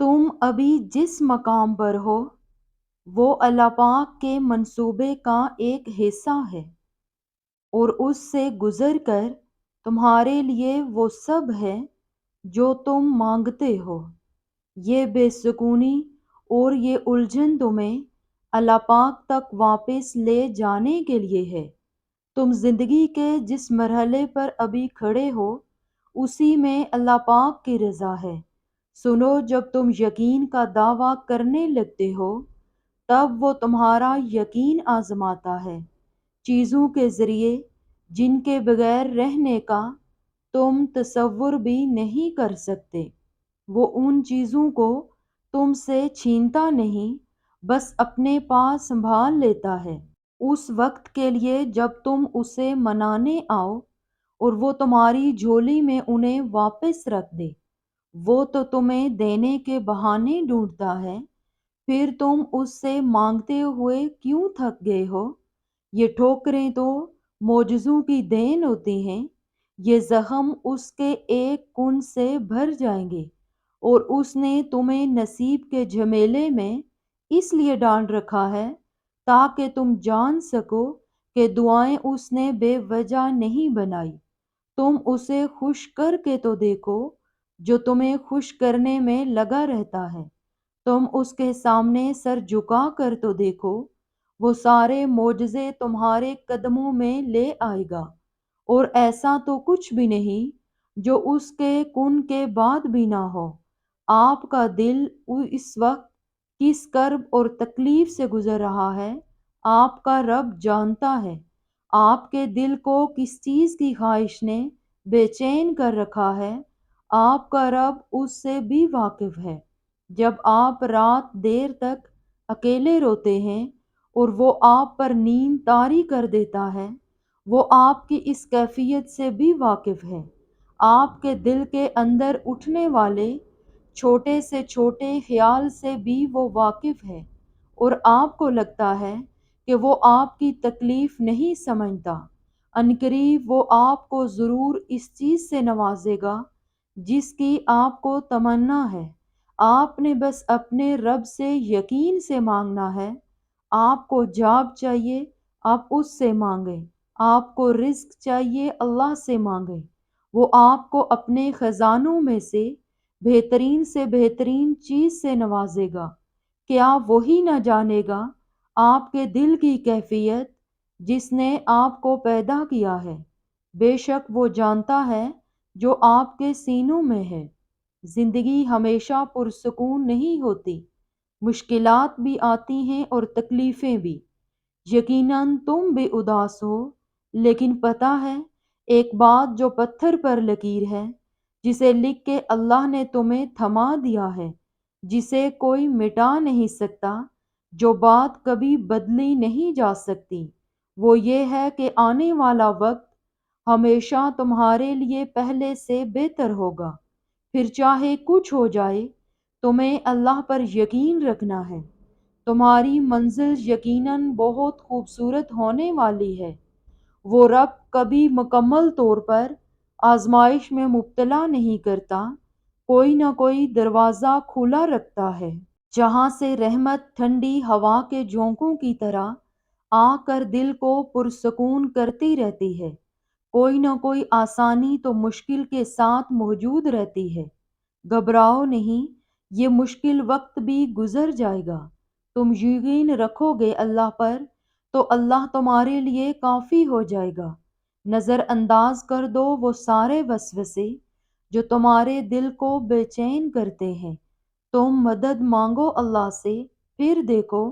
تم ابھی جس مقام پر ہو وہ اللہ پاک کے منصوبے کا ایک حصہ ہے، اور اس سے گزر کر تمہارے لیے وہ سب ہے جو تم مانگتے ہو۔ یہ بے سکونی اور یہ الجھن تمہیں اللہ پاک تک واپس لے جانے کے لیے ہے۔ تم زندگی کے جس مرحلے پر ابھی کھڑے ہو اسی میں اللہ پاک کی رضا ہے۔ سنو، جب تم یقین کا دعویٰ کرنے لگتے ہو تب وہ تمہارا یقین آزماتا ہے، چیزوں کے ذریعے جن کے بغیر رہنے کا تم تصور بھی نہیں کر سکتے۔ وہ ان چیزوں کو تم سے چھینتا نہیں، بس اپنے پاس سنبھال لیتا ہے اس وقت کے لیے جب تم اسے منانے آؤ، اور وہ تمہاری جھولی میں انہیں واپس رکھ دے۔ وہ تو تمہیں دینے کے بہانے ڈھونڈتا ہے، پھر تم اس سے مانگتے ہوئے کیوں تھک گئے ہو؟ یہ ٹھوکریں تو معجزوں کی دین ہوتی ہیں، یہ زخم اس کے ایک کن سے بھر جائیں گے، اور اس نے تمہیں نصیب کے جھمیلے میں اس لیے ڈال رکھا ہے تاکہ تم جان سکو کہ دعائیں اس نے بے وجہ نہیں بنائی۔ تم اسے خوش کر کے تو دیکھو جو تمہیں خوش کرنے میں لگا رہتا ہے۔ تم اس کے سامنے سر جھکا کر تو دیکھو، وہ سارے معجزے تمہارے قدموں میں لے آئے گا، اور ایسا تو کچھ بھی نہیں جو اس کے کن کے بعد بھی نہ ہو۔ آپ کا دل اس وقت کس کرب اور تکلیف سے گزر رہا ہے آپ کا رب جانتا ہے۔ آپ کے دل کو کس چیز کی خواہش نے بے چین کر رکھا ہے آپ کا رب اس سے بھی واقف ہے۔ جب آپ رات دیر تک اکیلے روتے ہیں اور وہ آپ پر نیند طاری کر دیتا ہے، وہ آپ کی اس کیفیت سے بھی واقف ہے۔ آپ کے دل کے اندر اٹھنے والے چھوٹے سے چھوٹے خیال سے بھی وہ واقف ہے، اور آپ کو لگتا ہے کہ وہ آپ کی تکلیف نہیں سمجھتا۔ عنقریب وہ آپ کو ضرور اس چیز سے نوازے گا جس کی آپ کو تمنا ہے۔ آپ نے بس اپنے رب سے یقین سے مانگنا ہے۔ آپ کو جاب چاہیے، آپ اس سے مانگیں۔ آپ کو رزق چاہیے، اللہ سے مانگیں۔ وہ آپ کو اپنے خزانوں میں سے بہترین چیز سے نوازے گا۔ کیا وہی نہ جانے گا آپ کے دل کی کیفیت جس نے آپ کو پیدا کیا ہے؟ بے شک وہ جانتا ہے جو آپ کے سینوں میں ہے۔ زندگی ہمیشہ پرسکون نہیں ہوتی، مشکلات بھی آتی ہیں اور تکلیفیں بھی۔ یقیناً تم بھی اداس ہو، لیکن پتہ ہے ایک بات جو پتھر پر لکیر ہے جسے لکھ کے اللہ نے تمہیں تھما دیا ہے، جسے کوئی مٹا نہیں سکتا، جو بات کبھی بدلی نہیں جا سکتی، وہ یہ ہے کہ آنے والا وقت ہمیشہ تمہارے لیے پہلے سے بہتر ہوگا۔ پھر چاہے کچھ ہو جائے، تمہیں اللہ پر یقین رکھنا ہے۔ تمہاری منزل یقیناً بہت خوبصورت ہونے والی ہے۔ وہ رب کبھی مکمل طور پر آزمائش میں مبتلا نہیں کرتا، کوئی نہ کوئی دروازہ کھلا رکھتا ہے جہاں سے رحمت ٹھنڈی ہوا کے جھونکوں کی طرح آ کر دل کو پرسکون کرتی رہتی ہے۔ کوئی نہ کوئی آسانی تو مشکل کے ساتھ موجود رہتی ہے۔ گھبراؤ نہیں، یہ مشکل وقت بھی گزر جائے گا۔ تم یقین رکھو گے اللہ پر تو اللہ تمہارے لیے کافی ہو جائے گا۔ نظر انداز کر دو وہ سارے وسوسے جو تمہارے دل کو بے چین کرتے ہیں۔ تم مدد مانگو اللہ سے، پھر دیکھو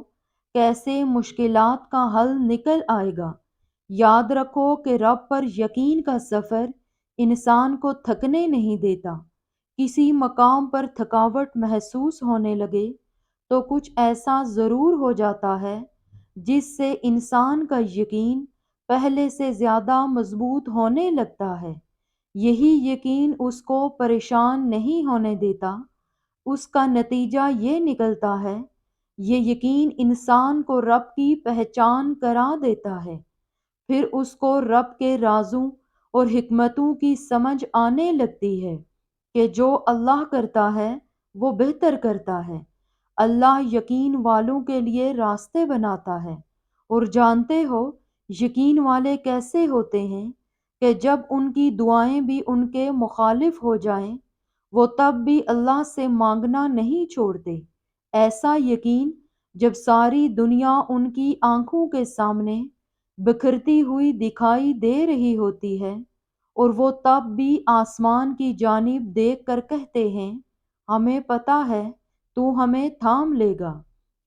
کیسے مشکلات کا حل نکل آئے گا۔ یاد رکھو کہ رب پر یقین کا سفر انسان کو تھکنے نہیں دیتا۔ کسی مقام پر تھکاوٹ محسوس ہونے لگے تو کچھ ایسا ضرور ہو جاتا ہے جس سے انسان کا یقین پہلے سے زیادہ مضبوط ہونے لگتا ہے۔ یہی یقین اس کو پریشان نہیں ہونے دیتا۔ اس کا نتیجہ یہ نکلتا ہے، یہ یقین انسان کو رب کی پہچان کرا دیتا ہے۔ پھر اس کو رب کے رازوں اور حکمتوں کی سمجھ آنے لگتی ہے کہ جو اللہ کرتا ہے وہ بہتر کرتا ہے۔ اللہ یقین والوں کے لیے راستے بناتا ہے۔ اور جانتے ہو یقین والے کیسے ہوتے ہیں کہ جب ان کی دعائیں بھی ان کے مخالف ہو جائیں وہ تب بھی اللہ سے مانگنا نہیں چھوڑتے۔ ایسا یقین جب ساری دنیا ان کی آنکھوں کے سامنے بکھرتی ہوئی دکھائی دے رہی ہوتی ہے اور وہ تب بھی آسمان کی جانب دیکھ کر کہتے ہیں ہمیں پتہ ہے تو ہمیں تھام لے گا۔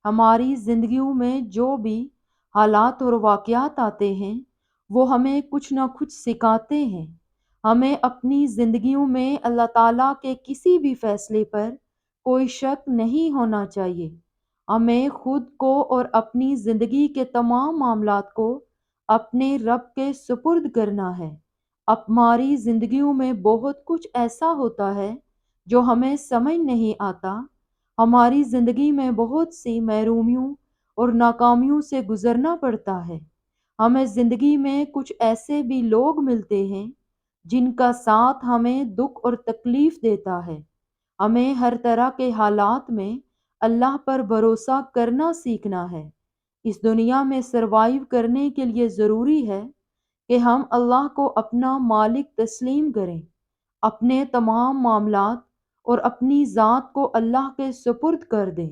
ہماری زندگیوں میں جو بھی حالات اور واقعات آتے ہیں وہ ہمیں کچھ نہ کچھ سکھاتے ہیں۔ ہمیں اپنی زندگیوں میں اللہ تعالیٰ کے کسی بھی فیصلے پر کوئی شک نہیں ہونا چاہیے۔ ہمیں خود کو اور اپنی زندگی کے تمام معاملات کو اپنے رب کے سپرد کرنا ہے۔ ہماری زندگیوں میں بہت کچھ ایسا ہوتا ہے جو ہمیں سمجھ نہیں آتا۔ ہماری زندگی میں بہت سی محرومیوں اور ناکامیوں سے گزرنا پڑتا ہے۔ ہمیں زندگی میں کچھ ایسے بھی لوگ ملتے ہیں جن کا ساتھ ہمیں دکھ اور تکلیف دیتا ہے۔ ہمیں ہر طرح کے حالات میں اللہ پر بھروسہ کرنا سیکھنا ہے۔ اس دنیا میں سروائیو کرنے کے لیے ضروری ہے کہ ہم اللہ کو اپنا مالک تسلیم کریں، اپنے تمام معاملات اور اپنی ذات کو اللہ کے سپرد کر دیں۔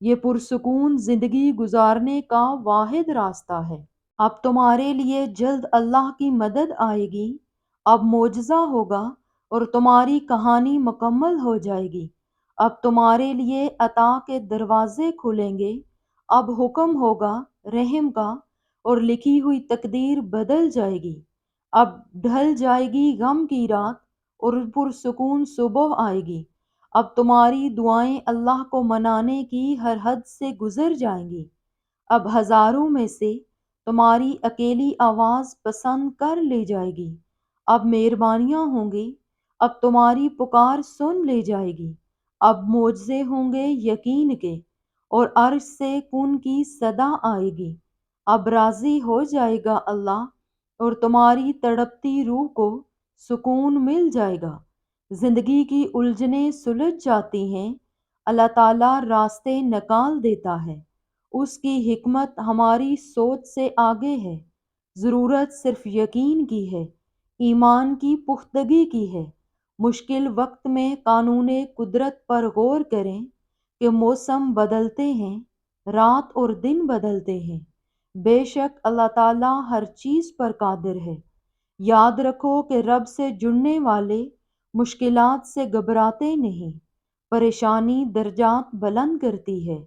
یہ پرسکون زندگی گزارنے کا واحد راستہ ہے۔ اب تمہارے لیے جلد اللہ کی مدد آئے گی، اب معجزہ ہوگا اور تمہاری کہانی مکمل ہو جائے گی۔ اب تمہارے لیے عطا کے دروازے کھلیں گے، اب حکم ہوگا رحم کا اور لکھی ہوئی تقدیر بدل جائے گی۔ اب ڈھل جائے گی غم کی رات اور پرسکون صبح آئے گی۔ اب تمہاری دعائیں اللہ کو منانے کی ہر حد سے گزر جائیں گی۔ اب ہزاروں میں سے تمہاری اکیلی آواز پسند کر لی جائے گی۔ اب مہربانیاں ہوں گی، اب تمہاری پکار سن لی جائے گی۔ اب معجزے ہوں گے یقین کے اور عرش سے کن کی صدا آئے گی۔ اب راضی ہو جائے گا اللہ اور تمہاری تڑپتی روح کو سکون مل جائے گا۔ زندگی کی الجھنیں سلجھ جاتی ہیں، اللہ تعالیٰ راستے نکال دیتا ہے۔ اس کی حکمت ہماری سوچ سے آگے ہے۔ ضرورت صرف یقین کی ہے، ایمان کی پختگی کی ہے۔ مشکل وقت میں قانون قدرت پر غور کریں کہ موسم بدلتے ہیں، رات اور دن بدلتے ہیں، بے شک اللہ تعالیٰ ہر چیز پر قادر ہے۔ یاد رکھو کہ رب سے جڑنے والے مشکلات سے گھبراتے نہیں۔ پریشانی درجات بلند کرتی ہے۔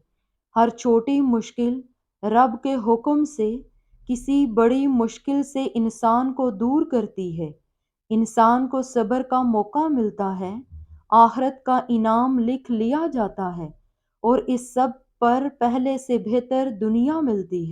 ہر چھوٹی مشکل رب کے حکم سے کسی بڑی مشکل سے انسان کو دور کرتی ہے۔ انسان کو صبر کا موقع ملتا ہے، آخرت کا انعام لکھ لیا جاتا ہے اور اس سب پر پہلے سے بہتر دنیا ملتی ہے۔